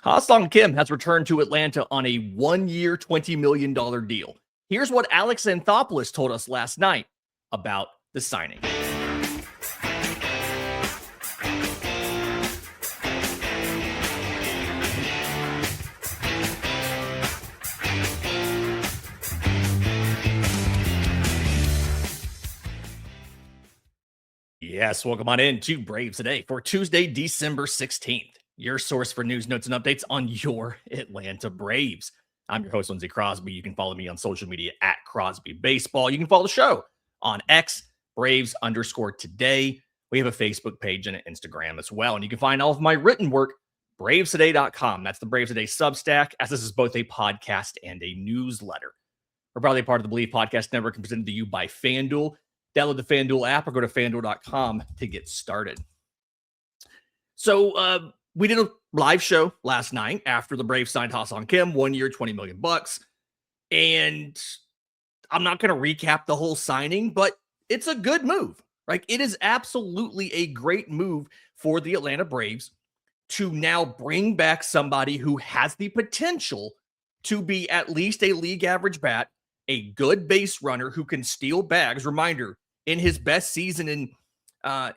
Ha-Seong Kim has returned to Atlanta on a one-year, $20 million deal. Here's what Alex Anthopoulos told us last night about the signing. Yes, welcome on in to Braves Today for Tuesday, December 16th. Your source for news, notes, and updates on your Atlanta Braves. I'm your host, Lindsey Crosby. You can follow me on social media at Crosby Baseball. You can follow the show on X, Braves_today. We have a Facebook page and an Instagram as well. And you can find all of my written work, bravestoday.com. That's the Braves Today Substack, as this is both a podcast and a newsletter. We're probably part of the Believe Podcast Network and presented to you by FanDuel. Download the FanDuel app or go to FanDuel.com to get started. So we did a live show last night after the Braves signed Ha-Seong Kim, 1 year, $20 million. And I'm not going to recap the whole signing, but it's a good move. Right? It is absolutely a great move for the Atlanta Braves to now bring back somebody who has the potential to be at least a league average bat, a good base runner who can steal bags. Reminder, in his best season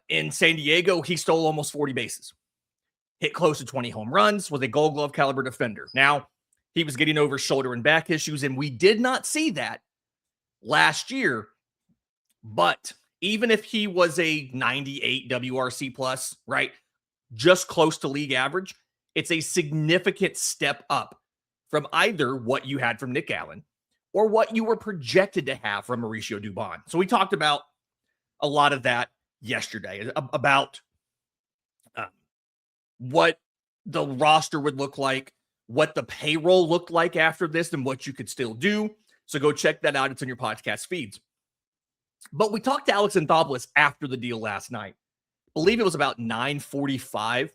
in San Diego, he stole almost 40 bases, hit close to 20 home runs, was a Gold Glove caliber defender. Now, he was getting over shoulder and back issues, and we did not see that last year. But even if he was a 98 WRC plus, right, just close to league average, it's a significant step up from either what you had from Nick Allen or what you were projected to have from Mauricio Dubon. So we talked about a lot of that yesterday, about what the roster would look like, what the payroll looked like after this, and what you could still do. So go check that out. It's on your podcast feeds. But we talked to Alex Anthopoulos after the deal last night. I believe it was about 9:45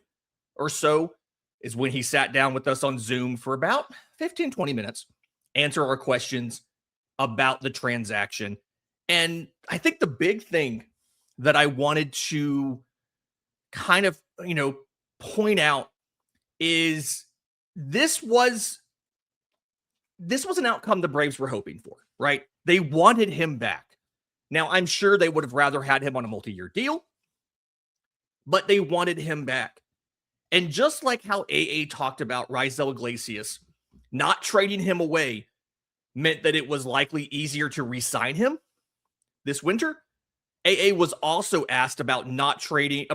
or so is when he sat down with us on Zoom for about 15, 20 minutes, answer our questions about the transaction. And I think the big thing that I wanted to kind of, point out is this was an outcome the Braves were hoping for, right? They wanted him back. Now, I'm sure they would have rather had him on a multi-year deal, but they wanted him back. And just like how AA talked about Raisel Iglesias, not trading him away meant that it was likely easier to re-sign him this winter. AA was also asked about not trading,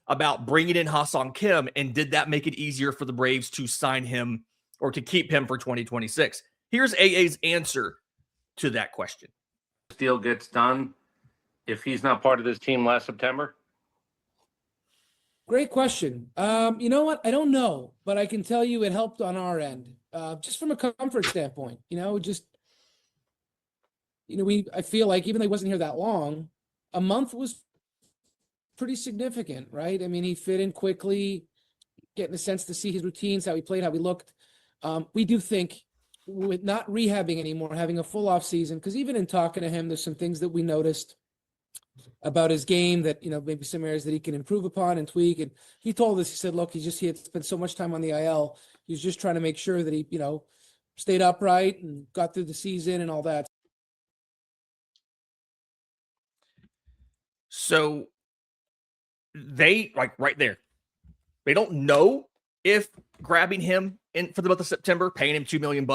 about bringing in Ha-Seong Kim, and did that make it easier for the Braves to sign him or to keep him for 2026? Here's AA's answer to that question. This deal gets done if he's not part of this team last September? Great question. You know what? I don't know, but I can tell you it helped on our end, just from a comfort standpoint. I feel like even though he wasn't here that long, a month was pretty significant, right? I mean, he fit in quickly, getting a sense to see his routines, how he played, how he looked. We do think with not rehabbing anymore, having a full off season, because even in talking to him, there's some things that we noticed about his game that, maybe some areas that he can improve upon and tweak. And he told us, he said, look, he had spent so much time on the IL. He was just trying to make sure that he, stayed upright and got through the season and all that. So they, like right there, they don't know if grabbing him in for the month of September, paying him $2 million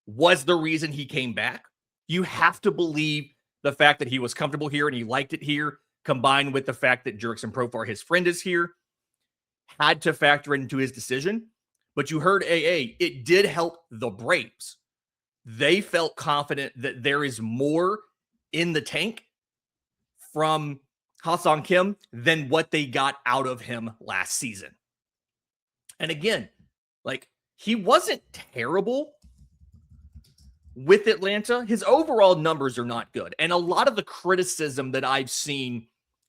was the reason he came back. You have to believe the fact that he was comfortable here and he liked it here, combined with the fact that Jurickson Profar, his friend, is here, had to factor into his decision. But you heard AA, it did help the Braves. They felt confident that there is more in the tank from Ha-Seong Kim than what they got out of him last season. And again, he wasn't terrible with Atlanta. His overall numbers are not good. And a lot of the criticism that I've seen,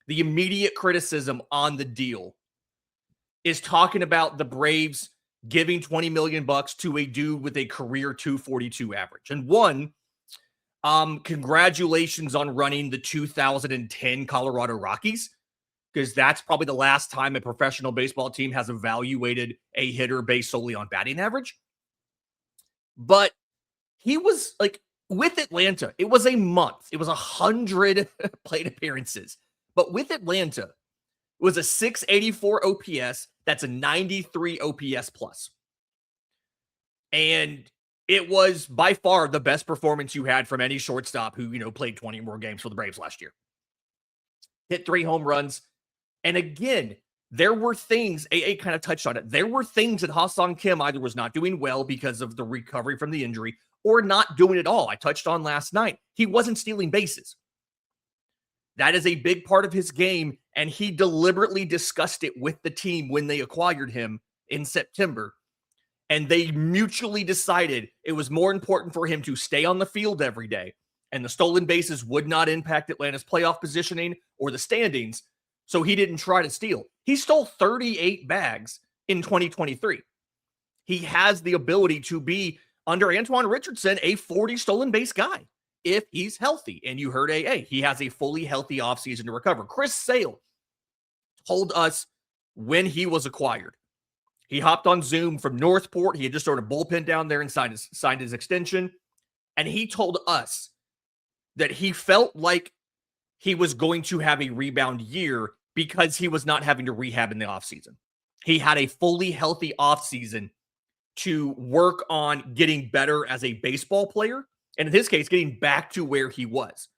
the immediate criticism on the deal, is talking about the Braves giving $20 million to a dude with a career 242 average. And one, congratulations on running the 2010 Colorado Rockies. because that's probably the last time a professional baseball team has evaluated a hitter based solely on batting average. But he was like, with Atlanta, it was a month. It was 100 plate appearances. But with Atlanta, it was a 684 OPS. That's a 93 OPS plus. And it was by far the best performance you had from any shortstop who, played 20 more games for the Braves last year. Hit 3 home runs. And again, there were things, AA kind of touched on it. There were things that Ha-Seong Kim either was not doing well because of the recovery from the injury or not doing it all. I touched on last night. He wasn't stealing bases. That is a big part of his game, and he deliberately discussed it with the team when they acquired him in September. And they mutually decided it was more important for him to stay on the field every day, and the stolen bases would not impact Atlanta's playoff positioning or the standings, so he didn't try to steal. He stole 38 bags in 2023. He has the ability to be, under Antoine Richardson, a 40 stolen base guy if he's healthy. And you heard AA. He has a fully healthy offseason to recover. Chris Sale told us when he was acquired. He hopped on Zoom from Northport. He had just started a bullpen down there and signed his extension. And he told us that he felt like he was going to have a rebound year because he was not having to rehab in the offseason. He had a fully healthy offseason to work on getting better as a baseball player. And in his case, getting back to where he was.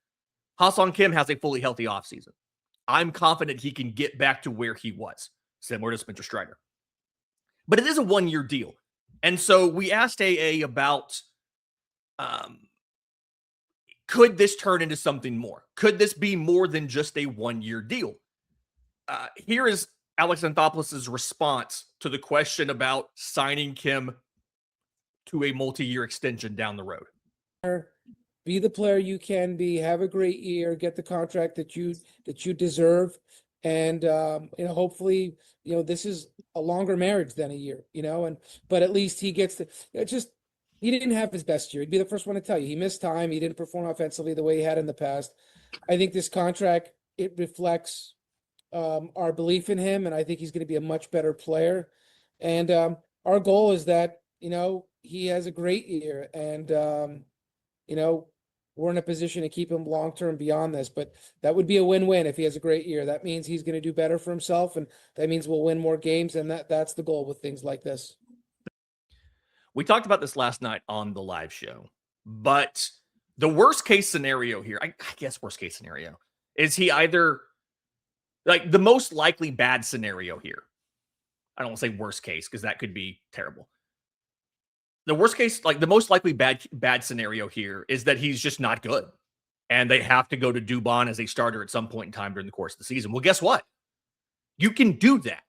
Ha-Seong Kim has a fully healthy offseason. I'm confident he can get back to where he was, similar to Spencer Strider. But it is a one-year deal. And so we asked AA about, could this turn into something more? Could this be more than just a one-year deal? Here is Alex Anthopoulos' response to the question about signing Kim to a multi-year extension down the road. Be the player you can be, have a great year, get the contract that you deserve. And, hopefully, this is a longer marriage than a year, but at least he gets he didn't have his best year. He'd be the first one to tell you. He missed time. He didn't perform offensively the way he had in the past. I think this contract, it reflects our belief in him, and I think he's going to be a much better player. And our goal is that, he has a great year, and, we're in a position to keep him long-term beyond this, but that would be a win-win if he has a great year. That means he's going to do better for himself, and that means we'll win more games, and that's the goal with things like this. We talked about this last night on the live show, but the worst case scenario here, I guess worst case scenario, is he either, like the most likely bad scenario here. I don't want to say worst case because that could be terrible. The worst case, like the most likely bad scenario here is that he's just not good. And they have to go to Dubon as a starter at some point in time during the course of the season. Well, guess what? You can do that.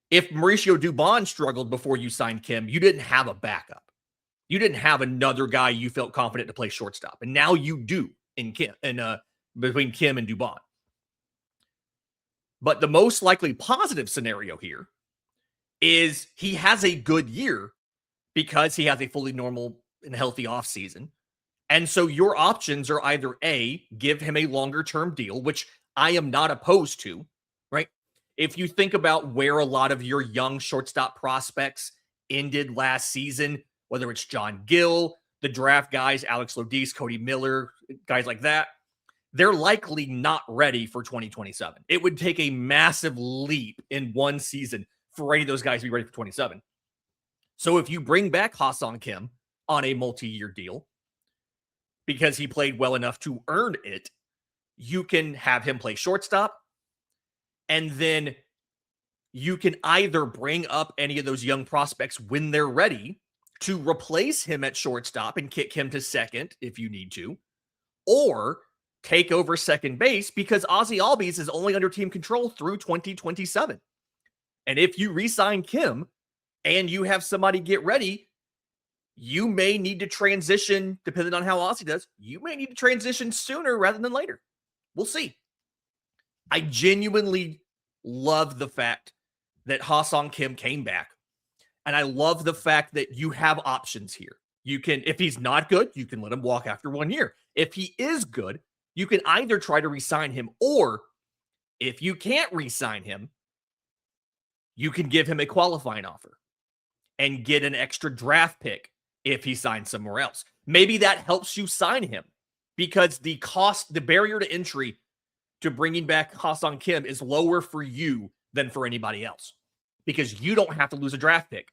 If Mauricio Dubon struggled before you signed Kim, you didn't have a backup. You didn't have another guy you felt confident to play shortstop. And now you do in Kim and between Kim and Dubon. But the most likely positive scenario here is he has a good year because he has a fully normal and healthy offseason. And so your options are either A, give him a longer term deal, which I am not opposed to, right? If you think about where a lot of your young shortstop prospects ended last season, whether it's John Gill, the draft guys, Alex Lodis, Cody Miller, guys like that, they're likely not ready for 2027. It would take a massive leap in one season for any of those guys to be ready for 27. So if you bring back Ha-Seong Kim on a multi-year deal because he played well enough to earn it, you can have him play shortstop, and then you can either bring up any of those young prospects when they're ready to replace him at shortstop and kick him to second if you need to, or take over second base because Ozzie Albies is only under team control through 2027. And if you re-sign Kim and you have somebody get ready, you may need to transition, depending on how Ozzie does, you may need to transition sooner rather than later. We'll see. I genuinely love the fact that Ha-Seong Kim came back. And I love the fact that you have options here. You can, if he's not good, you can let him walk after 1 year. If he is good, you can either try to re-sign him, or If you can't re-sign him, you can give him a qualifying offer and get an extra draft pick if he signs somewhere else. Maybe that helps you sign him because the cost, the barrier to entry to bringing back Ha-Seong Kim is lower for you than for anybody else because you don't have to lose a draft pick,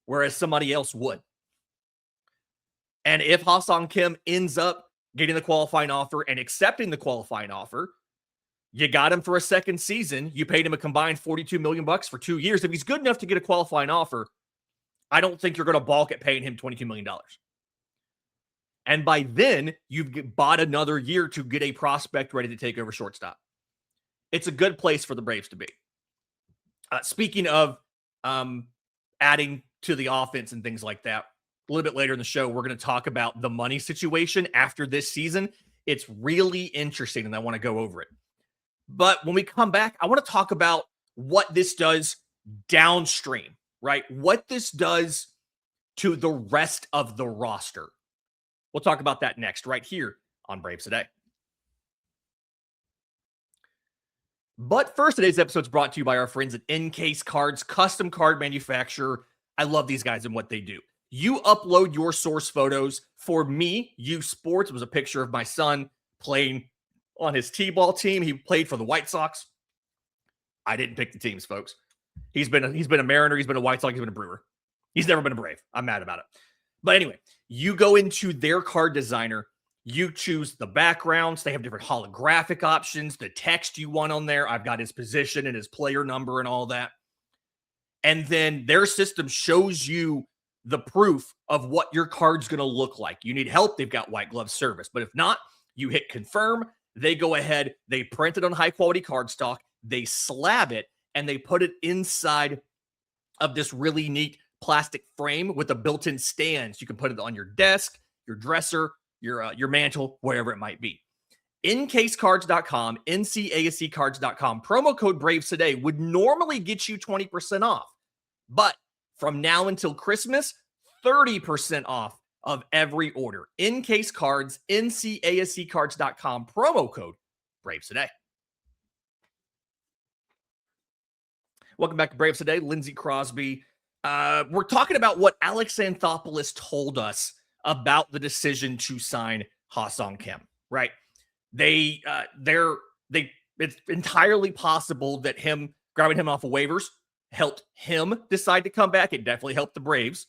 whereas somebody else would. And if Ha-Seong Kim ends up getting the qualifying offer and accepting the qualifying offer, you got him for a second season. You paid him a combined $42 million for 2 years. If he's good enough to get a qualifying offer, I don't think you're going to balk at paying him $22 million. And by then, you've bought another year to get a prospect ready to take over shortstop. It's a good place for the Braves to be. Speaking of adding to the offense and things like that, a little bit later in the show, we're going to talk about the money situation after this season. It's really interesting, and I want to go over it. But when we come back, I want to talk about what this does downstream, right? What this does to the rest of the roster. We'll talk about that next, right here on Braves Today. But first, today's episode is brought to you by our friends at Encase Cards, custom card manufacturer. I love these guys and what they do. You upload your source photos. For me, U Sports was a picture of my son playing on his T-ball team. He played for the White Sox. I didn't pick the teams, folks. He's been a Mariner. He's been a White Sox. He's been a Brewer. He's never been a Brave. I'm mad about it. But anyway, you go into their card designer. You choose the backgrounds. They have different holographic options, the text you want on there. I've got his position and his player number and all that. And then their system shows you the proof of what your card's going to look like. You need help, they've got white glove service. But if not, you hit confirm. They go ahead, they print it on high quality cardstock, they slab it, and they put it inside of this really neat plastic frame with a built-in stands. You can put it on your desk, your dresser, your mantle, wherever it might be. Encasecards.com, ncasccards.com. Promo code Braves today would normally get you 20% off. But from now until Christmas, 30% off of every order. Encase Cards, ncasccards.com. Promo code Braves today. Welcome back to Braves Today. Lindsey Crosby. We're talking about what Alex Anthopoulos told us about the decision to sign Ha-Seong Kim, right? It's entirely possible that him grabbing him off of waivers helped him decide to come back. It definitely helped the Braves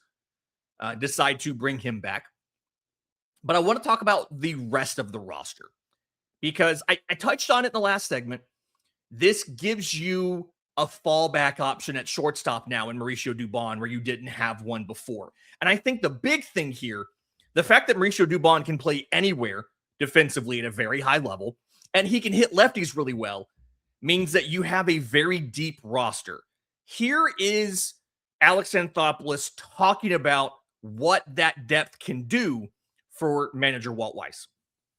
decide to bring him back. But I want to talk about the rest of the roster because I touched on it in the last segment. This gives you a fallback option at shortstop now in Mauricio Dubon where you didn't have one before. And I think the big thing here, the fact that Mauricio Dubon can play anywhere defensively at a very high level, and he can hit lefties really well, means that you have a very deep roster. Here is Alex Anthopoulos talking about what that depth can do for manager Walt Weiss.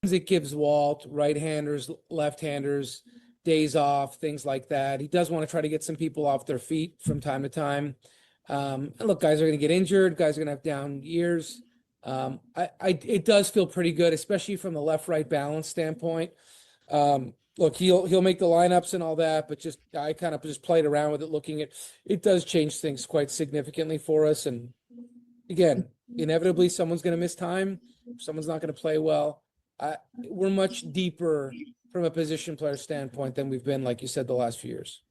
It gives Walt right-handers, left-handers, days off, things like that. He does want to try to get some people off their feet from time to time. And look, guys are going to get injured. Guys are going to have down years. It does feel pretty good, especially from the left-right balance standpoint. Look, he'll make the lineups and all that, but I kind of just played around with it, looking at it does change things quite significantly for us. And again, inevitably someone's going to miss time. Someone's not going to play well. We're much deeper from a position player standpoint than we've been, like you said, the last few years.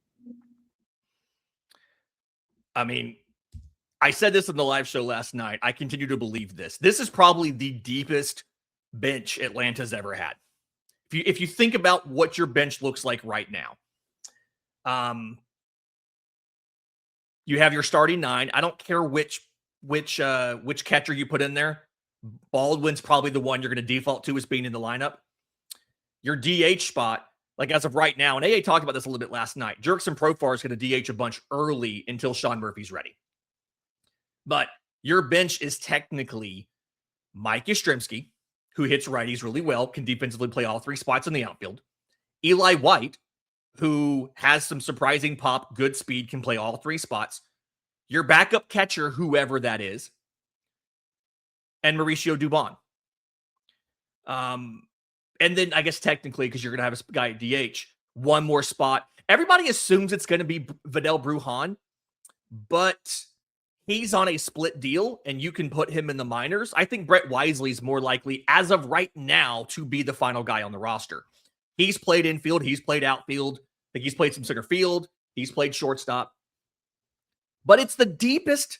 I mean, I said this in the live show last night. I continue to believe this. This is probably the deepest bench Atlanta's ever had. If you think about what your bench looks like right now, you have your starting nine. I don't care which catcher you put in there. Baldwin's probably the one you're going to default to as being in the lineup. Your DH spot, like as of right now, and AA talked about this a little bit last night, Jurickson Profar is going to DH a bunch early until Sean Murphy's ready. But your bench is technically Mike Yastrzemski, who hits righties really well, can defensively play all three spots in the outfield. Eli White, who has some surprising pop, good speed, can play all three spots. Your backup catcher, whoever that is, and Mauricio Dubon. And then I guess technically, because you're going to have a guy at DH, one more spot. Everybody assumes it's going to be Vidal Brujan, but he's on a split deal, and you can put him in the minors. I think Brett Wisely is more likely, as of right now, to be the final guy on the roster. He's played infield. He's played outfield. I think he's played some center field. He's played shortstop. But it's the deepest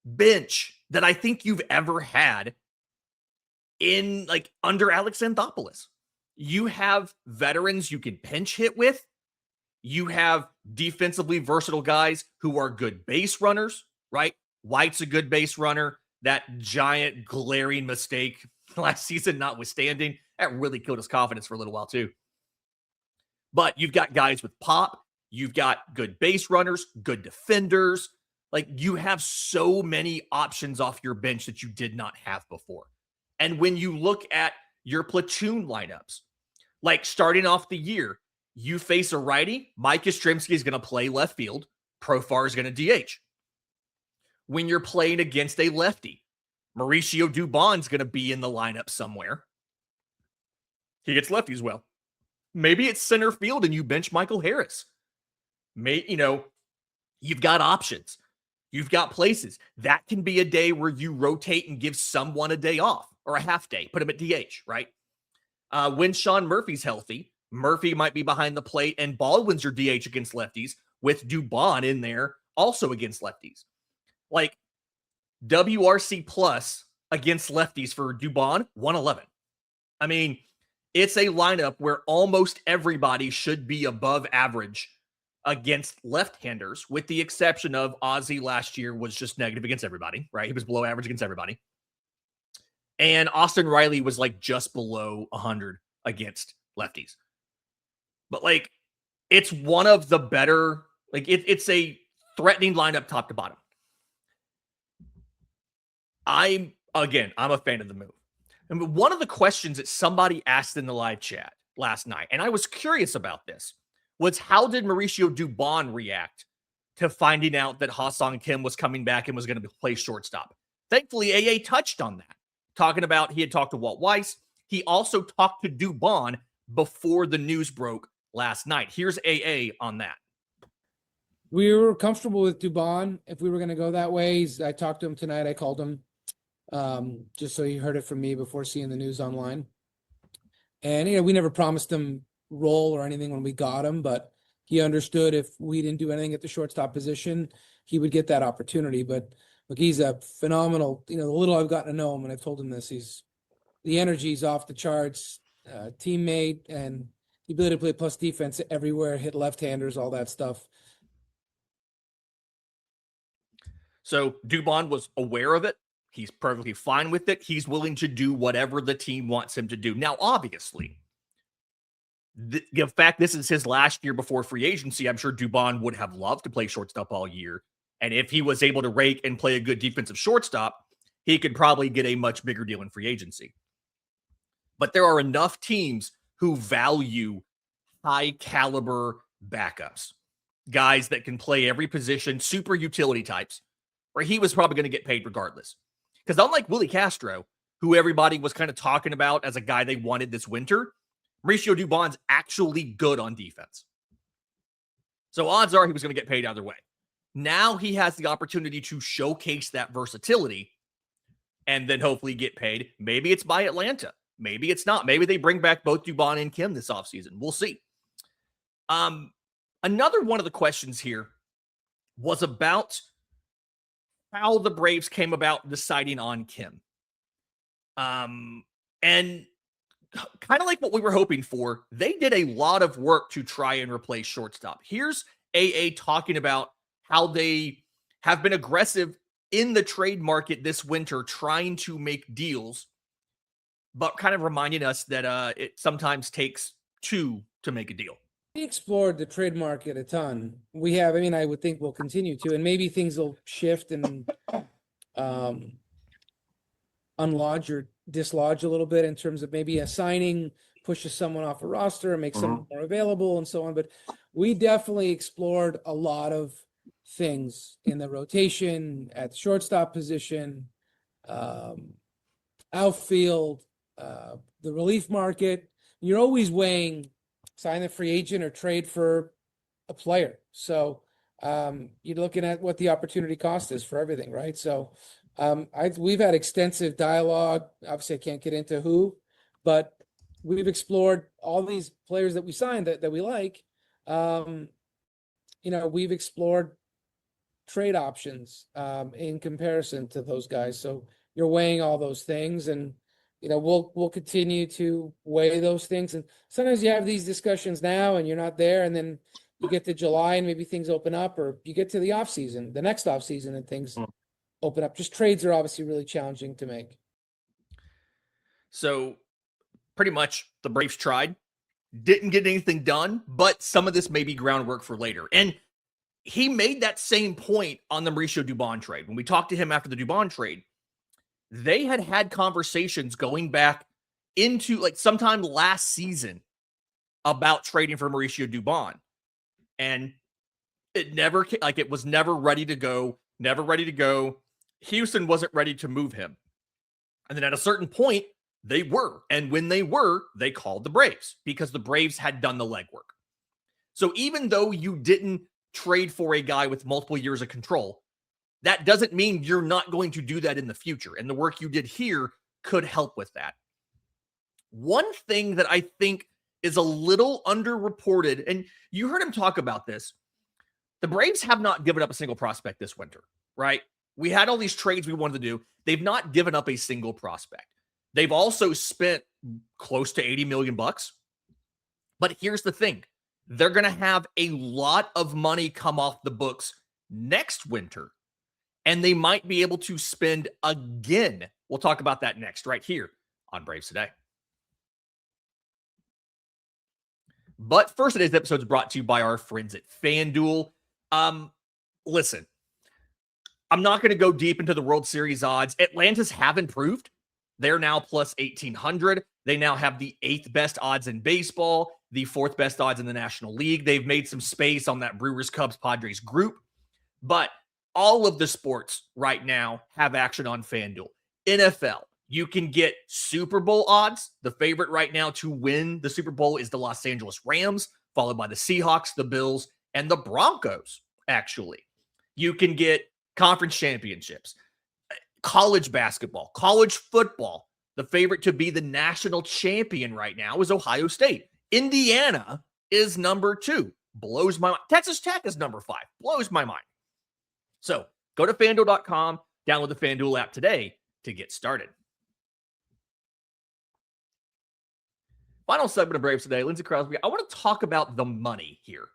bench that I think you've ever had in, like, under Alex Anthopoulos. You have veterans you can pinch hit with. You have defensively versatile guys who are good base runners, right? White's a good base runner. That giant glaring mistake last season notwithstanding, that really killed his confidence for a little while too. But you've got guys with pop. You've got good base runners, good defenders. Like, you have so many options off your bench that you did not have before. And when you look at your platoon lineups, like starting off the year, you face a righty, Mike Yastrzemski is going to play left field. Profar is going to DH. When you're playing against a lefty, Mauricio Dubon's going to be in the lineup somewhere. He gets lefties well. Maybe it's center field and you bench Michael Harris. You've got options. You've got places. That can be a day where you rotate and give someone a day off or a half day. Put him at DH, right? When Sean Murphy's healthy, Murphy might be behind the plate and Baldwin's your DH against lefties with Dubon in there also against lefties. Like, WRC plus against lefties for Dubon, 111. I mean, it's a lineup where almost everybody should be above average against left-handers, with the exception of Ozzie last year was just negative against everybody, right? He was below average against everybody. And Austin Riley was like just below 100 against lefties. But like, it's one of the better, like it's a threatening lineup top to bottom. I'm a fan of the move. And one of the questions that somebody asked in the live chat last night, and I was curious about this, was how did Mauricio Dubon react to finding out that Ha-Seong Kim was coming back and was going to play shortstop? Thankfully, AA touched on that, talking about he had talked to Walt Weiss. He also talked to Dubon before the news broke last night. Here's AA on that. We were comfortable with Dubon if we were going to go that way. I talked to him tonight. I called him just so he heard it from me before seeing the news online. And, we never promised him role or anything when we got him, but he understood if we didn't do anything at the shortstop position, he would get that opportunity. But look, he's a phenomenal, the little I've gotten to know him, and I've told him this, the energy's off the charts, teammate, and the ability to play plus defense everywhere, hit left-handers, all that stuff. So Dubon was aware of it. He's perfectly fine with it. He's willing to do whatever the team wants him to do. Now, obviously, the fact this is his last year before free agency, I'm sure Dubon would have loved to play shortstop all year. And if he was able to rake and play a good defensive shortstop, he could probably get a much bigger deal in free agency. But there are enough teams who value high caliber backups, guys that can play every position, super utility types, where he was probably going to get paid regardless. Because unlike Willie Castro, who everybody was kind of talking about as a guy they wanted this winter, Mauricio Dubon's actually good on defense. So odds are he was going to get paid either way. Now he has the opportunity to showcase that versatility and then hopefully get paid. Maybe it's by Atlanta. Maybe it's not. Maybe they bring back both Dubon and Kim this offseason. We'll see. Another one of the questions here was about how the Braves came about deciding on Kim. And kind of like what we were hoping for, they did a lot of work to try and replace shortstop. Here's AA talking about how they have been aggressive in the trade market this winter, trying to make deals, but kind of reminding us that it sometimes takes two to make a deal. We explored the trade market a ton. We have, I would think we'll continue to, and maybe things will shift and unlodge or dislodge a little bit in terms of maybe a signing pushes someone off a roster and makes someone more available and so on. But we definitely explored a lot of things in the rotation, at the shortstop position, outfield, the relief market. You're always weighing sign a free agent or trade for a player. So you're looking at what the opportunity cost is for everything, right? So we've had extensive dialogue. Obviously, I can't get into who, but we've explored all these players that we signed that we like. We've explored trade options in comparison to those guys. So you're weighing all those things, and we'll continue to weigh those things. And sometimes you have these discussions now, and you're not there, and then you get to July, and maybe things open up, or you get to the off season, the next off season, and things open up. Just trades are obviously really challenging to make. So pretty much the Braves tried, didn't get anything done, but some of this may be groundwork for later. And he made that same point on the Mauricio Dubon trade. When we talked to him after the Dubon trade, they had conversations going back into like sometime last season about trading for Mauricio Dubon. And it was never ready to go. Houston wasn't ready to move him. And then at a certain point, they were. And when they were, they called the Braves because the Braves had done the legwork. So even though you didn't trade for a guy with multiple years of control, that doesn't mean you're not going to do that in the future. And the work you did here could help with that. One thing that I think is a little underreported, and you heard him talk about this, the Braves have not given up a single prospect this winter, right? We had all these trades we wanted to do. They've not given up a single prospect. They've also spent close to $80 million. But here's the thing. They're going to have a lot of money come off the books next winter, and they might be able to spend again. We'll talk about that next, right here on Braves Today. But first, today's episode is brought to you by our friends at FanDuel. Listen, I'm not going to go deep into the World Series odds. Atlantis have improved. They're now plus 1,800. They now have the 8th best odds in baseball, the 4th best odds in the National League. They've made some space on that Brewers, Cubs, Padres group. But all of the sports right now have action on FanDuel. NFL, you can get Super Bowl odds. The favorite right now to win the Super Bowl is the Los Angeles Rams, followed by the Seahawks, the Bills, and the Broncos, actually. You can get conference championships, college basketball, college football. The favorite to be the national champion right now is Ohio State. Indiana is number 2. Blows my mind. Texas Tech is number 5. Blows my mind. So go to FanDuel.com, download the FanDuel app today to get started. Final segment of Braves Today. Lindsey Crosby, I want to talk about the money here.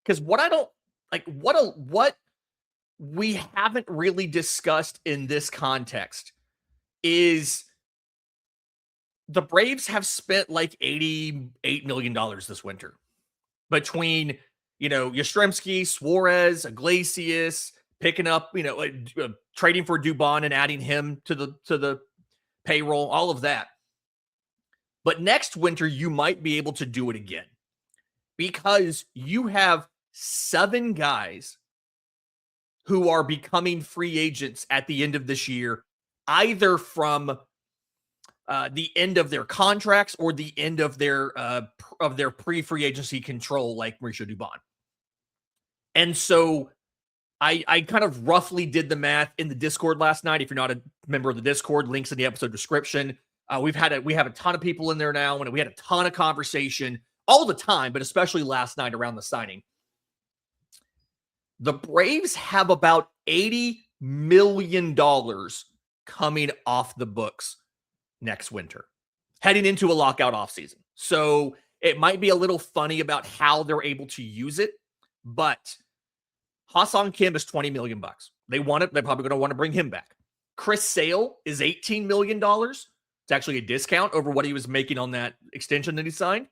Because what we haven't really discussed in this context is the Braves have spent like $88 million this winter between, Yastrzemski, Suarez, Iglesias, picking up, trading for Dubon and adding him to the payroll, all of that. But next winter, you might be able to do it again because you have 7 guys who are becoming free agents at the end of this year, either from the end of their contracts or the end of their pre-free agency control, like Mauricio Dubon. And so I kind of roughly did the math in the Discord last night. If you're not a member of the Discord, links in the episode description. We have a ton of people in there now, and we had a ton of conversation all the time, but especially last night around the signing. The Braves have about $80 million coming off the books next winter, heading into a lockout offseason. So it might be a little funny about how they're able to use it, but Ha-Seong Kim is $20 million. They're probably going to want to bring him back. Chris Sale is $18 million. It's actually a discount over what he was making on that extension that he signed.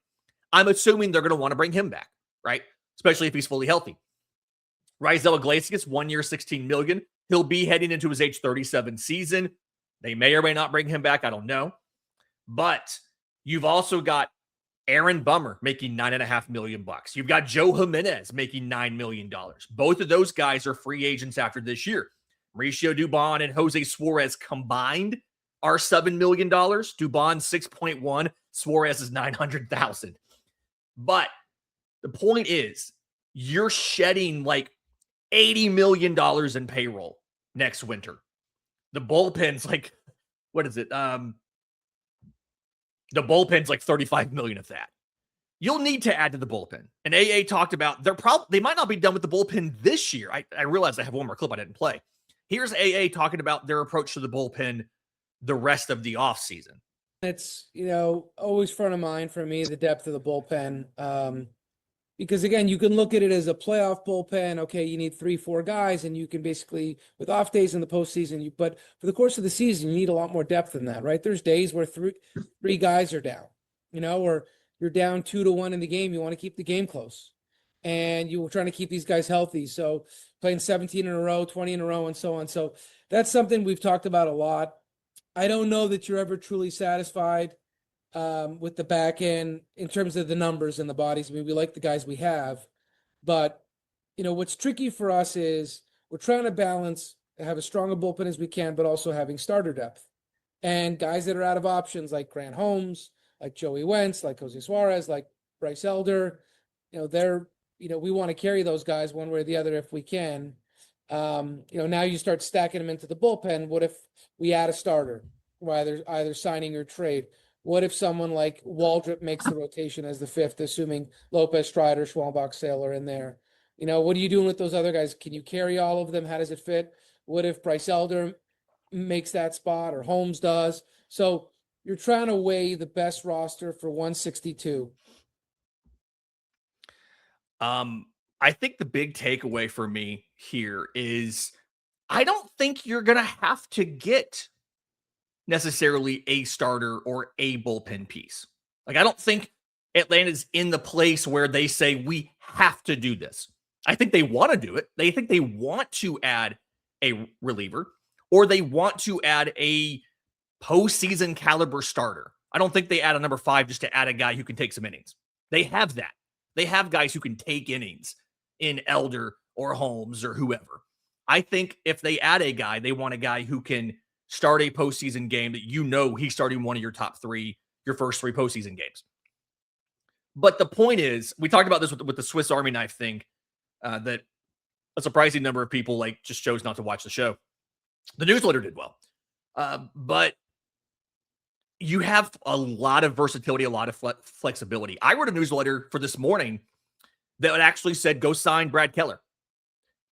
I'm assuming they're going to want to bring him back, right? Especially if he's fully healthy. Raisel Iglesias, 1 year, $16 million. He'll be heading into his age 37 season. They may or may not bring him back. I don't know. But you've also got Aaron Bummer making $9.5 million. You've got Joe Jimenez making $9 million. Both of those guys are free agents after this year. Mauricio Dubon and Jose Suarez combined are $7 million. Dubon 6.1. Suarez is $900,000. But the point is, you're shedding like $80 million in payroll next winter. The bullpen's like, what is it? The bullpen's like 35 million of that. You'll need to add to the bullpen. And AA talked about they might not be done with the bullpen this year. I realized I have one more clip I didn't play. Here's AA talking about their approach to the bullpen the rest of the offseason. It's, always front of mind for me, the depth of the bullpen. Because again, you can look at it as a playoff bullpen. Okay, you need 3-4 guys, and you can basically, with off days in the postseason, but for the course of the season, you need a lot more depth than that, right? There's days where three guys are down, or you're down 2-1 in the game. You want to keep the game close, and you're trying to keep these guys healthy. So playing 17 in a row, 20 in a row, and so on. So that's something we've talked about a lot. I don't know that you're ever truly satisfied with the back end in terms of the numbers and the bodies. I mean, we like the guys we have, but what's tricky for us is we're trying to balance, have as strong a bullpen as we can, but also having starter depth and guys that are out of options like Grant Holmes, like Joey Wentz, like Jose Suarez, like Bryce Elder. We want to carry those guys one way or the other if we can. Now you start stacking them into the bullpen. What if we add a starter, either signing or trade? What if someone like Waldrop makes the rotation as the fifth, assuming Lopez, Strider, Schwalbach, Sale are in there? What are you doing with those other guys? Can you carry all of them? How does it fit? What if Bryce Elder makes that spot or Holmes does? So you're trying to weigh the best roster for 162. I think the big takeaway for me here is I don't think you're going to have to get necessarily a starter or a bullpen piece. Like, I don't think Atlanta's in the place where they say we have to do this. I think they want to do it. They think they want to add a reliever or they want to add a postseason caliber starter. I don't think they add a number 5 just to add a guy who can take some innings. They have that. They have guys who can take innings in Elder or Holmes or whoever. I think if they add a guy, they want a guy who can start a postseason game that he's starting one of your top 3, your first 3 postseason games. But the point is, we talked about this with the Swiss Army knife thing, that a surprising number of people just chose not to watch the show. The newsletter did well. But you have a lot of versatility, a lot of flexibility. I wrote a newsletter for this morning that actually said, go sign Brad Keller,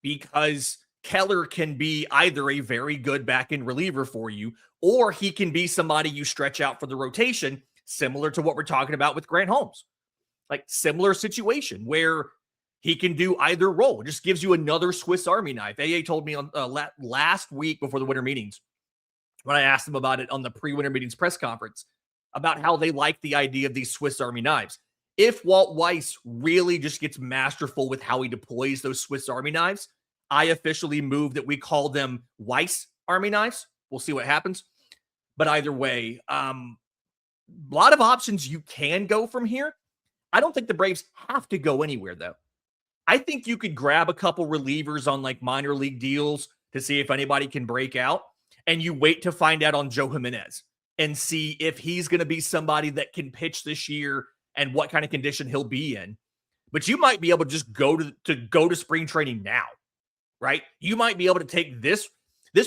because Keller can be either a very good back-end reliever for you, or he can be somebody you stretch out for the rotation, similar to what we're talking about with Grant Holmes. Like, similar situation where he can do either role. It just gives you another Swiss Army knife. AA told me on last week before the winter meetings, when I asked them about it on the pre-winter meetings press conference, about how they like the idea of these Swiss Army knives. If Walt Weiss really just gets masterful with how he deploys those Swiss Army knives, I officially move that we call them Weiss Army knives. We'll see what happens. But either way, a lot of options you can go from here. I don't think the Braves have to go anywhere, though. I think you could grab a couple relievers on minor league deals to see if anybody can break out, and you wait to find out on Joe Jimenez and see if he's going to be somebody that can pitch this year and what kind of condition he'll be in. But you might be able to just go to spring training now, right? You might be able to take this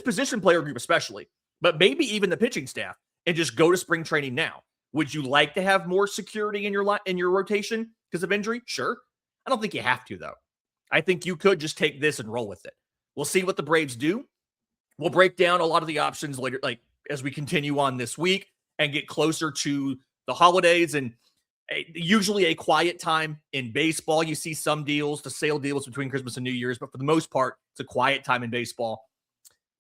position player group especially, but maybe even the pitching staff, and just go to spring training now. Would you like to have more security in your rotation because of injury? Sure. I don't think you have to, though. I think you could just take this and roll with it. We'll see what the Braves do. We'll break down a lot of the options later, as we continue on this week and get closer to the holidays and usually a quiet time in baseball. You see some deals, the sale deals between Christmas and New Year's, but for the most part, it's a quiet time in baseball.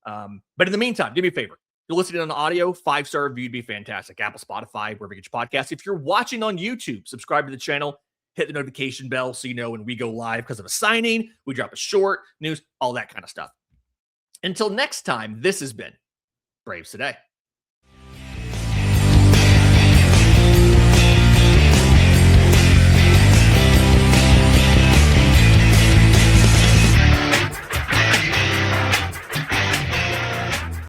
But in the meantime, do me a favor. If you're listening on audio, 5-star review would be fantastic. Apple, Spotify, wherever you get your podcasts. If you're watching on YouTube, subscribe to the channel, hit the notification bell so you know when we go live because of a signing, we drop a short, news, all that kind of stuff. Until next time, this has been Braves Today.